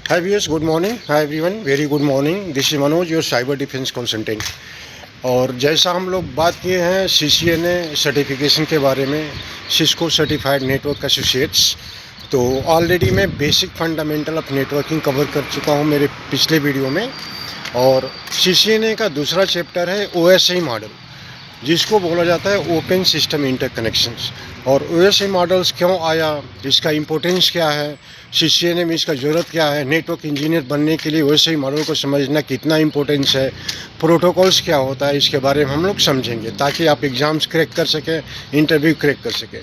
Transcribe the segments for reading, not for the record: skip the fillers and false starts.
Hi viewers, good morning. Hi everyone, very good morning. This is Manoj, your cyber defense consultant. और जैसा हम लोग बात किए हैं CCNA सर्टिफिकेशन के बारे में, सिस्को सर्टिफाइड नेटवर्क एसोसिएट्स, तो ऑलरेडी मैं basic fundamental of networking cover कर चुका हूं मेरे पिछले वीडियो में। और CCNA का दूसरा चैप्टर है OSI मॉडल, जिसको बोला जाता है ओपन सिस्टम इंटरकनेक्शंस। और OSI मॉडल्स क्यों आया, इसका इम्पोर्टेंस क्या है, CCNA में इसका ज़रूरत क्या है, नेटवर्क इंजीनियर बनने के लिए OSI मॉडल को समझना कितना इम्पोर्टेंस है, प्रोटोकॉल्स क्या होता है, इसके बारे में हम लोग समझेंगे ताकि आप एग्ज़ाम्स क्रैक कर सकें, इंटरव्यू क्रैक कर सकें।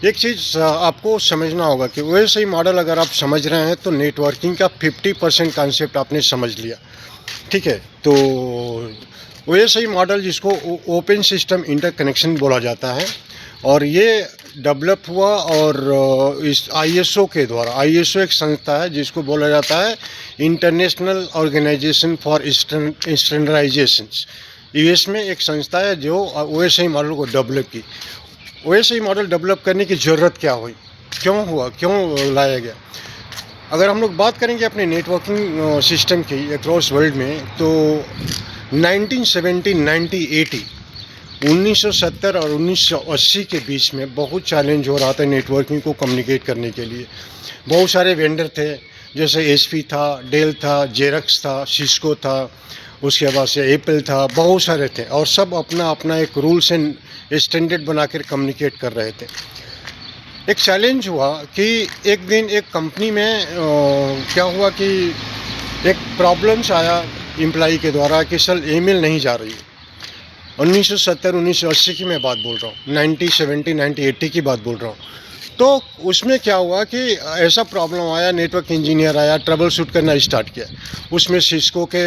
एक चीज़ आपको समझना होगा कि OSI मॉडल अगर आप समझ रहे हैं तो नेटवर्किंग का 50% कॉन्सेप्ट आपने समझ लिया। ठीक है, तो OSI मॉडल जिसको ओपन सिस्टम इंटरकनेक्शन बोला जाता है, और ये डेवलप हुआ और इस ISO के द्वारा। ISO एक संस्था है जिसको बोला जाता है इंटरनेशनल ऑर्गेनाइजेशन फॉर स्टैंडर्डाइजेशंस। US में एक संस्था है जो OSI मॉडल को डेवलप की। OSI मॉडल डेवलप करने की ज़रूरत क्या हुई, क्यों हुआ, क्यों लाया गया? अगर हम लोग बात करेंगे अपने नेटवर्किंग सिस्टम की अक्रॉस वर्ल्ड में, तो 1970, 1980, 1970 और 1980 के बीच में बहुत चैलेंज हो रहा था नेटवर्किंग को कम्युनिकेट करने के लिए। बहुत सारे वेंडर थे, जैसे HP था, डेल था, जेरक्स था, सिस्को था, उसके बाद से एप्पल था, बहुत सारे थे, और सब अपना अपना एक रूल्स एंड स्टैंडर्ड बनाकर कम्युनिकेट कर रहे थे। एक चैलेंज हुआ कि एक दिन एक कंपनी में क्या हुआ कि एक प्रॉब्लम्स आया एम्प्लॉई के द्वारा कि सर ईमेल नहीं जा रही है। 1970 1980 की मैं बात बोल रहा हूँ, 1970 1980 की बात बोल रहा हूँ। तो उसमें क्या हुआ कि ऐसा प्रॉब्लम आया, नेटवर्क इंजीनियर आया, ट्रबल शूट करना स्टार्ट किया। उसमें सिस्को के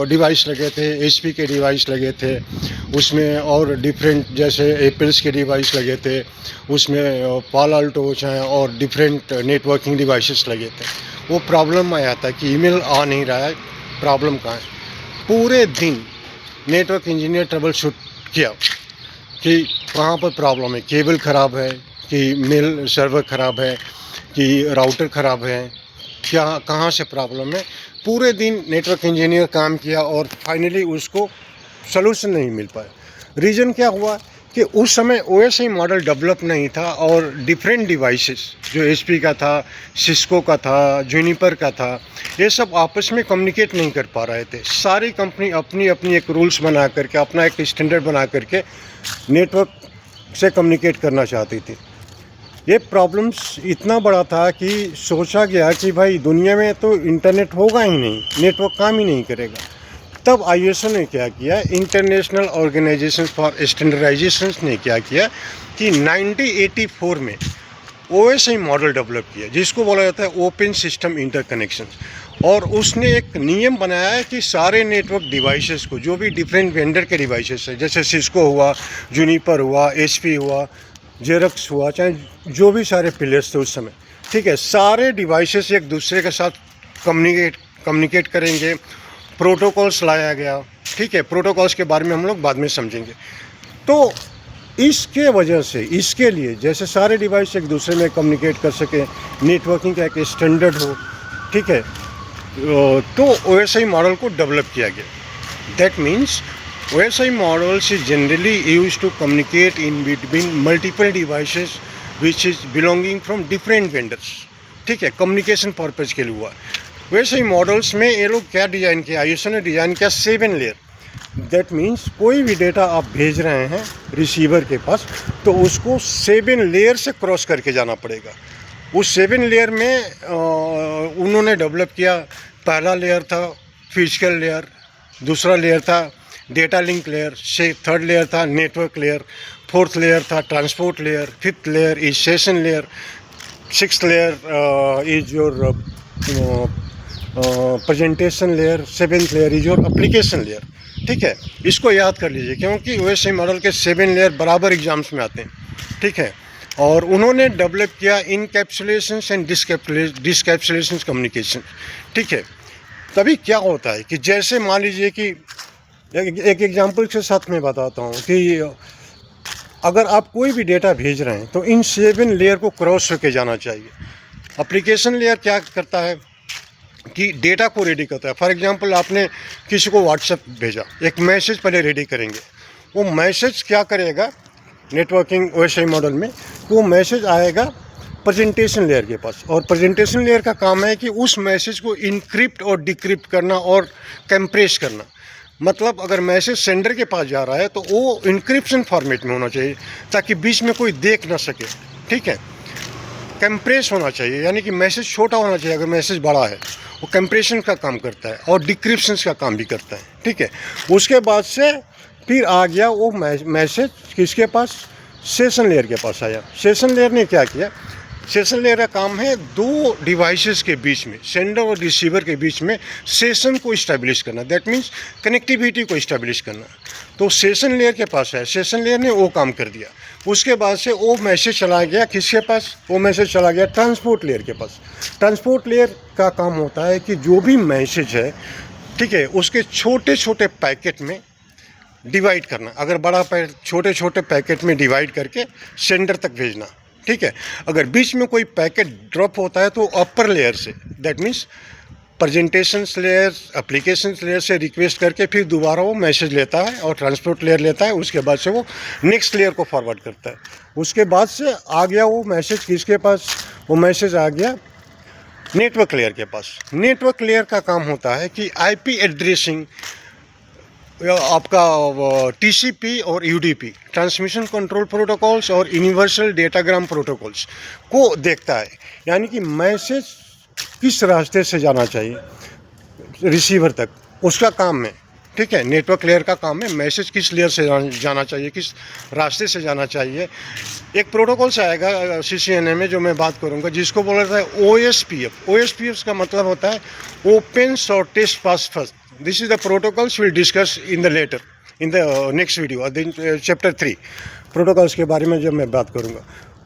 डिवाइस लगे थे, HP के डिवाइस लगे थे, उसमें और डिफरेंट जैसे एप्पल्स के डिवाइस लगे थे, उसमें पालो अल्टो और डिफरेंट नेटवर्किंग डिवाइसेस लगे थे। वो प्रॉब्लम आया था कि ईमेल आ नहीं रहा है, प्रॉब्लम कहाँ है। पूरे दिन नेटवर्क इंजीनियर ट्रबल शूट किया कि कहाँ पर प्रॉब्लम है, केबल ख़राब है कि मेल सर्वर ख़राब है कि राउटर ख़राब है, क्या कहाँ से प्रॉब्लम है। पूरे दिन नेटवर्क इंजीनियर काम किया और फाइनली उसको सलूशन नहीं मिल पाया। रीज़न क्या हुआ कि उस समय OSI मॉडल डेवलप नहीं था और डिफरेंट डिवाइसेस जो HP का था, सिस्को का था, जूनिपर का था, ये सब आपस में कम्युनिकेट नहीं कर पा रहे थे। सारी कंपनी अपनी अपनी एक रूल्स बना करके, अपना एक स्टैंडर्ड बना करके नेटवर्क से कम्युनिकेट करना चाहती थी। ये प्रॉब्लम्स इतना बड़ा था कि सोचा गया कि भाई दुनिया में तो इंटरनेट होगा ही नहीं, नेटवर्क काम ही नहीं करेगा। तब ISO ने क्या किया, इंटरनेशनल ऑर्गेनाइजेशन फॉर स्टैंडर्डाइजेशन ने क्या किया कि 1984 में OSI मॉडल डेवलप किया, जिसको बोला जाता है ओपन सिस्टम इंटरकनेक्शन। और उसने एक नियम बनाया है कि सारे नेटवर्क डिवाइसेस को, जो भी डिफरेंट वेंडर के डिवाइसेस हैं, जैसे सिस्को हुआ, जूनिपर हुआ, HP हुआ, जेरक्स हुआ, चाहे जो भी सारे प्लेयर्स थे उस समय, ठीक है, सारे डिवाइसेस एक दूसरे के साथ कम्युनिकेट करेंगे। प्रोटोकॉल्स लाया गया, ठीक है, प्रोटोकॉल्स के बारे में हम लोग बाद में समझेंगे। तो इसके वजह से, इसके लिए जैसे सारे डिवाइस एक दूसरे में कम्युनिकेट कर सके, नेटवर्किंग का एक स्टैंडर्ड हो, ठीक है, तो OSI मॉडल को डेवलप किया गया। That means OSI models is generally used to communicate in between multiple devices which is belonging from different vendors, ठीक है, कम्युनिकेशन पर्पज़ के लिए हुआ। OSI मॉडल्स में ये लोग क्या डिज़ाइन किया, ISO ने डिज़ाइन किया 7 लेयर। दैट मीन्स कोई भी डेटा आप भेज रहे हैं रिसीवर के पास, तो उसको 7 लेयर से क्रॉस करके जाना पड़ेगा। उस 7 लेयर में उन्होंने डेवलप किया, पहला लेयर था फिजिकल लेयर, दूसरा लेयर था डेटा लिंक लेयर, से थर्ड लेयर था नेटवर्क लेयर, फोर्थ लेयर था transport layer, fifth layer is session layer, sixth layer is your presentation layer, seventh layer is your application layer. ठीक है, इसको याद कर लीजिए क्योंकि OSI मॉडल के 7 लेयर बराबर एग्जाम्स में आते हैं। ठीक है, और उन्होंने डेवलप किया इनकैप्सुलेशन एंड डिस्कैप्सुलेशन कम्युनिकेशन। ठीक है, तभी क्या होता है कि जैसे मान लीजिए कि एक एग्जांपल के साथ मैं बताता हूँ कि अगर आप कोई भी डेटा भेज रहे हैं तो इन 7 लेयर को क्रॉस होकर जाना चाहिए। एप्लीकेशन लेयर क्या करता है, कि डेटा को रेडी करता है। फॉर एग्जांपल आपने किसी को व्हाट्सएप भेजा, एक मैसेज पहले रेडी करेंगे, वो मैसेज क्या करेगा नेटवर्किंग ओएसआई मॉडल में, वो मैसेज आएगा प्रेजेंटेशन लेयर के पास, और प्रेजेंटेशन लेयर का काम है कि उस मैसेज को इनक्रिप्ट और डिक्रिप्ट करना और कंप्रेस करना। मतलब अगर मैसेज सेंडर के पास जा रहा है तो वो इनक्रिप्शन फॉर्मेट में होना चाहिए ताकि बीच में कोई देख ना सके, ठीक है। कंप्रेस होना चाहिए, यानी कि मैसेज छोटा होना चाहिए। अगर मैसेज बड़ा है वो कंप्रेशन का काम करता है और डिक्रिप्शन का काम भी करता है, ठीक है। उसके बाद से फिर आ गया वो मैसेज किसके पास, सेशन लेयर के पास आया। सेशन लेयर ने क्या किया, सेशन लेयर का काम है दो डिवाइसेस के बीच में, सेंडर और रिसीवर के बीच में सेशन को इस्टेब्लिश करना, दैट मीन्स कनेक्टिविटी को इस्टेब्लिश करना। तो सेशन लेयर के पास है, सेशन लेयर ने वो काम कर दिया। उसके बाद से वो मैसेज चला गया किसके पास, वो मैसेज चला गया ट्रांसपोर्ट लेयर के पास। ट्रांसपोर्ट लेयर का काम होता है कि जो भी मैसेज है, ठीक है, उसके छोटे छोटे पैकेट में डिवाइड करना। अगर बड़ा छोटे छोटे पैकेट में डिवाइड करके सेंडर तक भेजना, ठीक है। अगर बीच में कोई पैकेट ड्रॉप होता है तो अपर लेयर से, that means presentation layer, application layer से रिक्वेस्ट करके फिर दोबारा वो मैसेज लेता है और ट्रांसपोर्ट लेयर लेता है। उसके बाद से वो नेक्स्ट लेयर को फॉरवर्ड करता है। उसके बाद से आ गया वो मैसेज किसके पास, वो मैसेज आ गया नेटवर्क लेयर के पास। नेटवर्क लेयर का काम होता है कि आईपी एड्रेसिंग, आपका टीसीपी और यूडीपी, ट्रांसमिशन कंट्रोल प्रोटोकॉल्स और यूनिवर्सल डेटाग्राम प्रोटोकॉल्स को देखता है। यानी कि मैसेज किस रास्ते से जाना चाहिए रिसीवर तक, उसका काम है, ठीक है। नेटवर्क लेयर का काम है मैसेज किस लेयर से जाना चाहिए, किस रास्ते से जाना चाहिए। एक प्रोटोकॉल से आएगा सीसीएनए में जो मैं बात करूंगा, जिसको बोला जाता है ओएसपीएफ। ओएसपीएफ का मतलब होता है open shortest path first. This is the protocols we'll discuss in the later, in the next video, chapter 3 protocols के बारे में जब मैं बात करूँगा।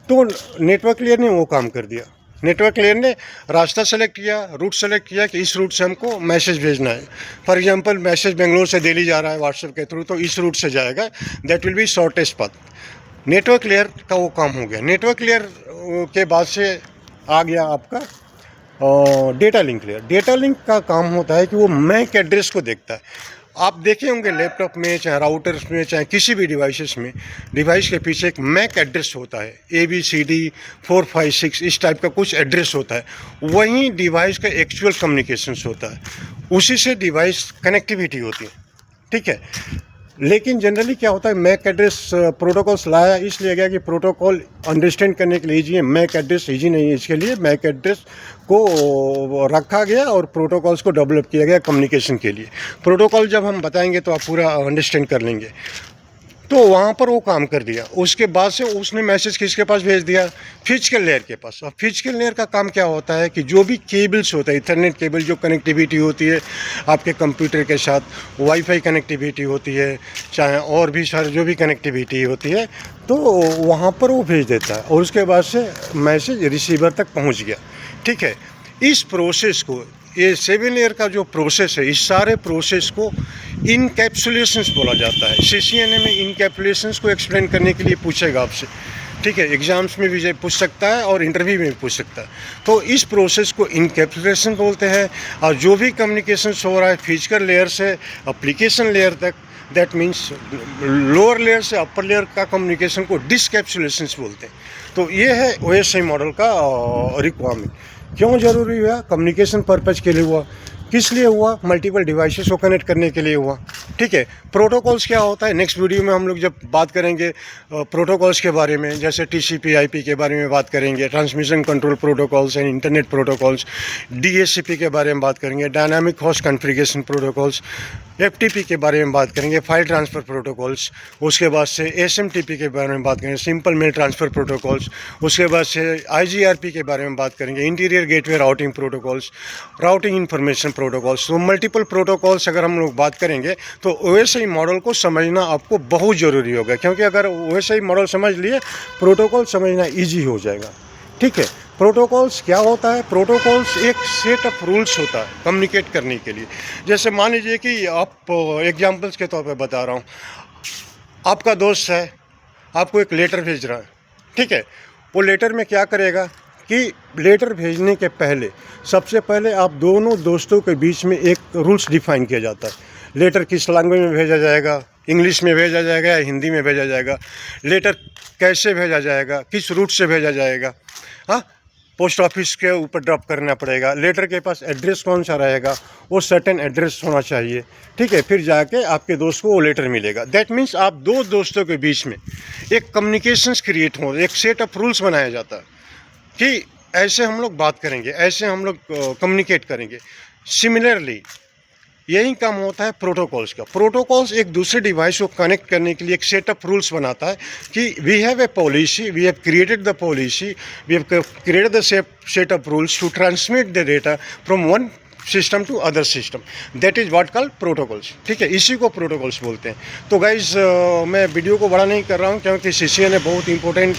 तो नेटवर्क लेयर ने वो काम कर दिया। नेटवर्क लेयर ने रास्ता सेलेक्ट किया, रूट सेलेक्ट किया कि इस रूट से हमको मैसेज भेजना है। फॉर एग्जांपल मैसेज बेंगलोर से दिल्ली जा रहा है व्हाट्सएप के थ्रू, तो इस रूट से जाएगा, that will be shortest path. Network layer का वो काम हो गया। नेटवर्क लेयर के बाद से आ गया आपका data link layer. Data link का काम होता है कि वो मैक एड्रेस को देखता है। आप देखे होंगे लैपटॉप में, चाहे राउटर्स में, चाहे किसी भी डिवाइसेस में, डिवाइस के पीछे एक मैक एड्रेस होता है, ABCD 456 इस टाइप का कुछ एड्रेस होता है। वहीं डिवाइस का एक्चुअल कम्युनिकेशंस होता है, उसी से डिवाइस कनेक्टिविटी होती है, ठीक है। लेकिन जनरली क्या होता है, मैक एड्रेस प्रोटोकॉल्स लाया इसलिए गया कि प्रोटोकॉल अंडरस्टैंड करने के लिए ईजी है, मैक एड्रेस ईजी नहीं है, इसके लिए मैक एड्रेस को रखा गया और प्रोटोकॉल्स को डेवलप किया गया कम्युनिकेशन के लिए। प्रोटोकॉल जब हम बताएंगे तो आप पूरा अंडरस्टैंड कर लेंगे। तो वहाँ पर वो काम कर दिया। उसके बाद से उसने मैसेज किसके पास भेज दिया, फिजिकल लेयर के पास। और फिजिकल लेयर का काम क्या होता है कि जो भी केबल्स होता है, इथरनेट केबल जो कनेक्टिविटी होती है आपके कंप्यूटर के साथ, वाईफाई कनेक्टिविटी होती है, चाहे और भी सारे जो भी कनेक्टिविटी होती है, तो वहाँ पर वो भेज देता है और उसके बाद से मैसेज रिसीवर तक पहुँच गया, ठीक है। इस प्रोसेस को, ये 7 लेयर का जो प्रोसेस है, इस सारे प्रोसेस को इनकैप्सुलेशंस बोला जाता है। सीसीएनए में इनकैप्सुलेशंस को एक्सप्लेन करने के लिए पूछेगा आपसे, ठीक है। एग्जाम्स में भी पूछ सकता है और इंटरव्यू में भी पूछ सकता है। तो इस प्रोसेस को इनकैप्सुलेशन बोलते हैं। और जो भी कम्युनिकेशन हो रहा है फिजिकल लेयर से एप्लीकेशन लेयर तक, दैट मीन्स लोअर लेयर से अपर लेयर का कम्युनिकेशन को डिस्कैप्सुलेशंस बोलते हैं। तो ये है ओएसआई मॉडल का रिक्वायरमेंट। क्यों ज़रूरी हुआ, कम्युनिकेशन पर्पज़ के लिए हुआ। किस लिए हुआ, मल्टीपल डिवाइसेस को कनेक्ट करने के लिए हुआ, ठीक है। प्रोटोकॉल्स क्या होता है, नेक्स्ट वीडियो में हम लोग जब बात करेंगे प्रोटोकॉल्स के बारे में, जैसे TCP IP के बारे में बात करेंगे, transmission control protocols and internet protocols, DHCP के बारे में बात करेंगे, dynamic host configuration protocols, FTP के बारे में बात करेंगे, फाइल ट्रांसफ़र प्रोटोकॉल्स, उसके बाद से SMTP के बारे में बात करेंगे, सिंपल मेल ट्रांसफ़र प्रोटोकॉल्स, उसके बाद से IGRP के बारे में बात करेंगे, interior gateway routing protocols, routing information protocols. तो मल्टीपल प्रोटोकॉल्स अगर हम लोग बात करेंगे तो ओएसआई मॉडल को समझना आपको बहुत ज़रूरी होगा, क्योंकि अगर ओएसआई मॉडल समझ लिए प्रोटोकॉल समझना ईजी हो जाएगा, ठीक है। प्रोटोकॉल्स क्या होता है, प्रोटोकॉल्स एक सेट ऑफ रूल्स होता है कम्युनिकेट करने के लिए। जैसे मान लीजिए कि आप एग्जांपल्स के तौर पे बता रहा हूँ, आपका दोस्त है, आपको एक लेटर भेज रहा है, ठीक है। वो लेटर में क्या करेगा कि लेटर भेजने के पहले सबसे पहले आप दोनों दोस्तों के बीच में एक रूल्स डिफाइन किया जाता है। लेटर किस लैंग्वेज में भेजा जाएगा, इंग्लिश में भेजा जाएगा या हिंदी में भेजा जाएगा, लेटर कैसे भेजा जाएगा, किस रूट से भेजा जाएगा, हाँ, पोस्ट ऑफिस के ऊपर ड्रॉप करना पड़ेगा, लेटर के पास एड्रेस कौन सा रहेगा, वो सर्टेन एड्रेस होना चाहिए, ठीक है, फिर जाके आपके दोस्त को वो लेटर मिलेगा। दैट मीन्स आप दो दोस्तों के बीच में एक कम्युनिकेशंस क्रिएट हो, एक सेट ऑफ रूल्स बनाया जाता है कि ऐसे हम लोग बात करेंगे, ऐसे हम लोग कम्युनिकेट करेंगे। सिमिलरली यही काम होता है प्रोटोकॉल्स का। प्रोटोकॉल्स एक दूसरे डिवाइस को कनेक्ट करने के लिए एक सेट ऑफ रूल्स बनाता है कि we have a policy, we have created the policy, we have created the set of rules to transmit the data from one system to other system. That is what called protocols, ठीक है, इसी को protocols बोलते हैं। तो guys मैं video को बड़ा नहीं कर रहा हूँ क्योंकि CCNA बहुत इंपॉर्टेंट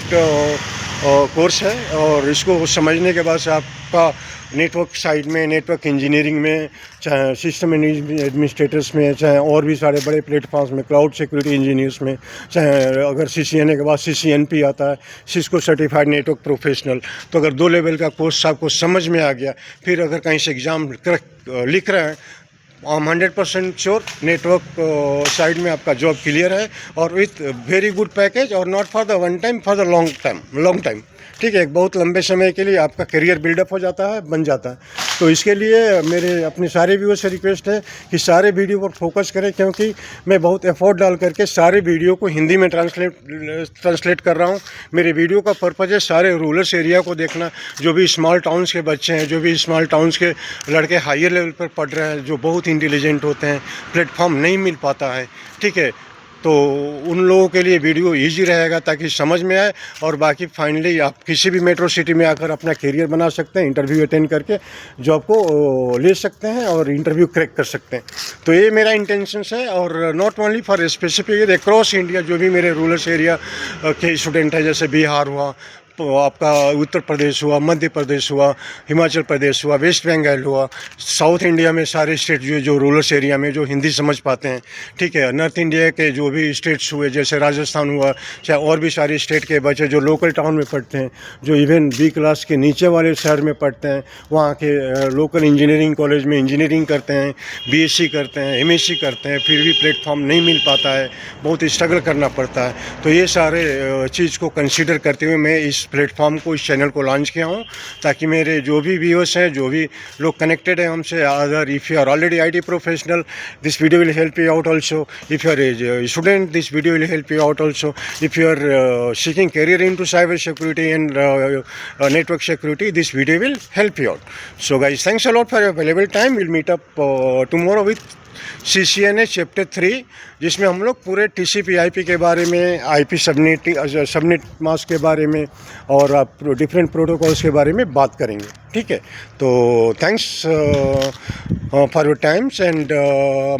कोर्स है और इसको समझने के बाद से आपका नेटवर्क साइड में, नेटवर्क इंजीनियरिंग में, चाहे सिस्टम एडमिनिस्ट्रेटर्स में, चाहे और भी सारे बड़े प्लेटफॉर्म्स में, क्लाउड सिक्योरिटी इंजीनियर्स में, चाहे अगर CCNA के बाद CCNP आता है, सिस्को सर्टिफाइड नेटवर्क प्रोफेशनल, तो अगर 2 लेवल का कोर्स आपको समझ में आ गया, फिर अगर कहीं से एग्ज़ाम लिख रहे हैं, I am 100% sure network side में आपका जॉब क्लियर है और विथ वेरी गुड पैकेज और not for the one time, for the long time, ठीक है, एक बहुत लंबे समय के लिए आपका करियर बिल्डअप हो जाता है, बन जाता है। तो इसके लिए मेरे अपने सारे व्यूअर्स से रिक्वेस्ट है कि सारे वीडियो पर फोकस करें, क्योंकि मैं बहुत एफर्ट डाल करके सारे वीडियो को हिंदी में ट्रांसलेट कर रहा हूँ। मेरे वीडियो का पर्पज़ है सारे रूरल एरिया को देखना, जो भी स्मॉल टाउन्स के बच्चे हैं, जो भी स्मॉल टाउन्स के लड़के हायर लेवल पर पढ़ रहे हैं, जो बहुत इंटेलिजेंट होते हैं, प्लेटफॉर्म नहीं मिल पाता है, ठीक है, तो उन लोगों के लिए वीडियो इजी रहेगा ताकि समझ में आए और बाकी फाइनली आप किसी भी मेट्रो सिटी में आकर अपना करियर बना सकते हैं, इंटरव्यू अटेंड करके जॉब को ले सकते हैं और इंटरव्यू क्रैक कर सकते हैं। तो ये मेरा इंटेंशंस है और not only for specific, across India जो भी मेरे रूरल एरिया के स्टूडेंट हैं, जैसे बिहार हुआ, आपका उत्तर प्रदेश हुआ, मध्य प्रदेश हुआ, हिमाचल प्रदेश हुआ, वेस्ट बंगाल हुआ, साउथ इंडिया में सारे स्टेट जो रूरल एरिया में जो हिंदी समझ पाते हैं, ठीक है, नॉर्थ इंडिया के जो भी स्टेट्स हुए, जैसे राजस्थान हुआ, चाहे और भी सारे स्टेट के बच्चे जो लोकल टाउन में पढ़ते हैं, जो इवन B क्लास के नीचे वाले शहर में पढ़ते हैं, वहाँ के लोकल इंजीनियरिंग कॉलेज में इंजीनियरिंग करते हैं, BSc करते हैं, MSc करते हैं, फिर भी प्लेटफॉर्म नहीं मिल पाता है, बहुत स्ट्रगल करना पड़ता है। तो ये सारे चीज़ को कंसिडर करते हुए मैं इस प्लेटफॉर्म को, इस चैनल को लॉन्च किया हूँ, ताकि मेरे जो भी व्यूअर्स हैं, जो भी लोग कनेक्टेड हैं हमसे, other if you are already IT professional, this video will help you out also, if you are a student, this video will help you out also, if you are seeking career into cyber security and network security, this video will help you out. So guys, thanks a lot for your valuable time. We'll meet up tomorrow with CCNA Chapter 3, जिसमें हम लोग पूरे TCP/IP के बारे में, IP subnet mask के बारे में और आप डिफरेंट प्रोटोकॉल्स के बारे में बात करेंगे, ठीक है। तो thanks for your times and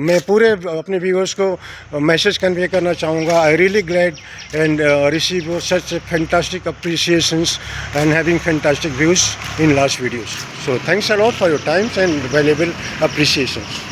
मैं पूरे अपने व्यूअर्स को मैसेज कन्वे करना चाहूँगा, I really glad and receive such fantastic appreciations and having fantastic views in last videos. So thanks a lot for your times and valuable appreciations.